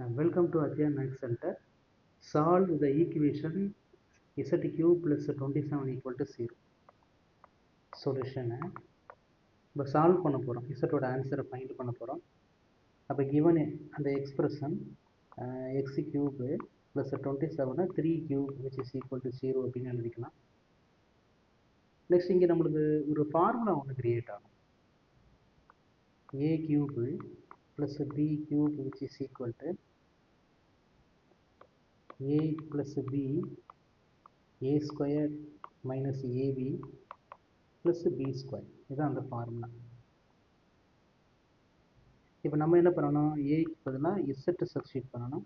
Welcome to Ajay Max Center. Solve the equation z cube plus 27 equal to 0. Solution இப்போ solve பண்ண போகிறோம், இசட்டோட ஆன்சரை find பண்ண போகிறோம். அப்போ கிவன் அந்த expression X cube plus 27 3 cube which is equal to 0 அப்படின்னு எழுதிக்கலாம். நெக்ஸ்ட் இங்கே நம்மளுக்கு ஒரு ஃபார்முலா ஒன்று கிரியேட் ஆகும். A cube plus B cube which is equal to a plus b a square minus ab plus b square. இதுதான் அந்த formula. இப்போ நம்ம என்ன பண்ணணும், ஏக்கு பதிலாக இசட் சப்ஸ்டியூட் பண்ணணும்,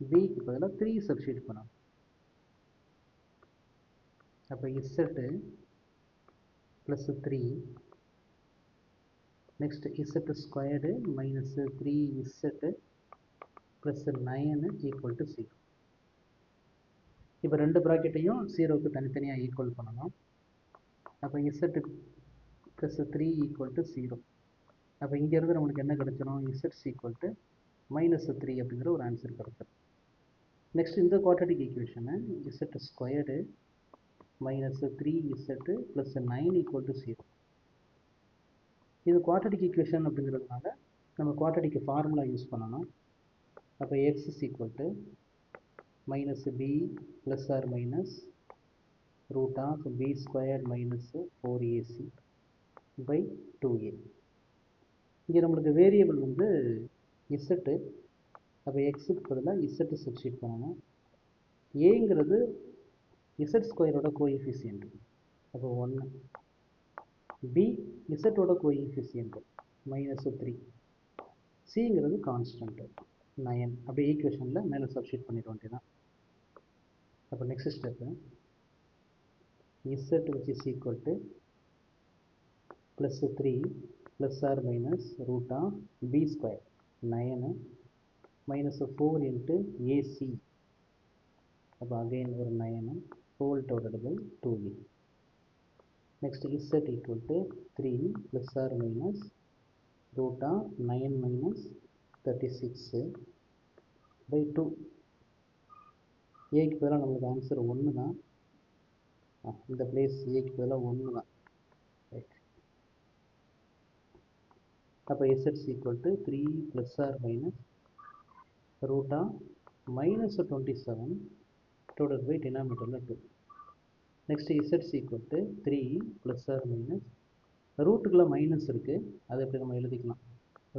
பிக்கு பதிலாக 3 சப்ஸ்டியூட் பண்ணணும். அப்போ Z plus 3 next Z squared minus 3 Z plus 9 equal to 0. இப்போ ரெண்டு ப்ராக்கெட்டையும் 0க்கு தனித்தனியாக ஈக்குவல் பண்ணணும். அப்போ இசட்டு ப்ளஸ் 3 ஈக்குவல் டு 0. அப்போ இங்கேருந்து நம்மளுக்கு என்ன கிடச்சிடும், இசட்ஸ் ஈக்குவல் டு -3 அப்படிங்கிற ஒரு ஆன்சர் கிடச்சிடும். நெக்ஸ்ட் இந்த குவாட்ரட்டிக் ஈக்குவேஷனை Z squared minus 3 Z plus 9 equal to 0. இது குவாட்ரட்டிக் ஈக்குவேஷன் அப்படிங்கிறதுனால நம்ம குவாட்ரட்டிக் ஃபார்முலா யூஸ் பண்ணணும். அப்போ X is equal to minus b plus or minus root of b squared minus 4ac by 2a. இங்கே நம்மளுக்கு variable வந்து Z. அப்போ எக்ஸுக்கு பதிலாக இசட்டு சப்ஸ்டியூட் பண்ணணும். ஏங்கிறது இசட் ஸ்கொயரோட கோஎஃபிஷியன்ட், அப்போ 1. பி இசட்டோட கோஎஃபிஷியன்ட் -3. சிங்கிறது கான்ஸ்டன்ட் 9. அப்படியே ஈக்குவேஷனில் மேலே சப்ஸ்டியூட் பண்ணிட வேண்டியதான். அப்போ next step z which is equal to plus 3 plus or minus root of b square 9 minus 4 into ac. அப்போ again ஒரு 9 whole divided by 2a. next z equal to 3 plus or minus root of 9 minus 36 by 2. ஏக்கு பதிலாக நம்மளுக்கு answer 1 தான். இந்த place ஏக்கு பதிலாக 1 தான். ரைட். அப்போ இசட்ஸ் equal to 3 plus or minus root of -27 divided by டினாமினேட்டரில் 2. நெக்ஸ்ட் இசட்ஸ் equal to 3 plus or minus ரூட்டுக்குள்ளே மைனஸ் இருக்குது, அதை எப்படி நம்ம எழுதிக்கலாம்,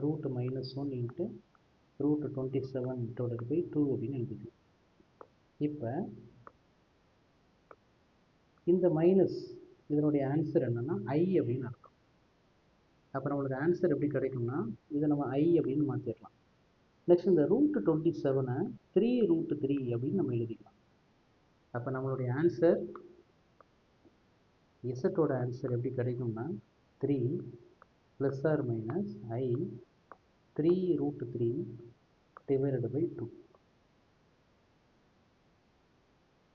root -1 into root 27 divided by 2 அப்படின்னு எழுதிக்கலாம். இப்போ இந்த மைனஸ் இதனுடைய ஆன்சர் என்னன்னா ஐ அப்படின்னு அர்த்தம். அப்போ நம்மளுக்கு ஆன்சர் எப்படி கிடைக்கும்னா இதை நம்ம ஐ அப்படின்னு மாற்றிடலாம். நெக்ஸ்ட் இந்த ரூட் 27 3 ரூட் 3 அப்படின்னு நம்ம எழுதிக்கலாம். அப்போ நம்மளுடைய ஆன்சர் இசட்டோட ஆன்சர் எப்படி கிடைக்கும்னா 3 plus or minus i 3 root 3 divided by 2.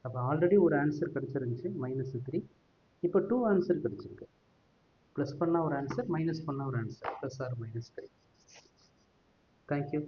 அப்போ ஆல்ரெடி ஒரு ஆன்சர் கிடச்சிருந்துச்சு -3. இப்போ 2 ஆன்சர் கிடச்சிருக்கு. ப்ளஸ் பண்ணால் ஒரு ஆன்சர், மைனஸ் பண்ணால் ஒரு ஆன்சர், ப்ளஸ் ஆர் -3. தேங்க்யூ.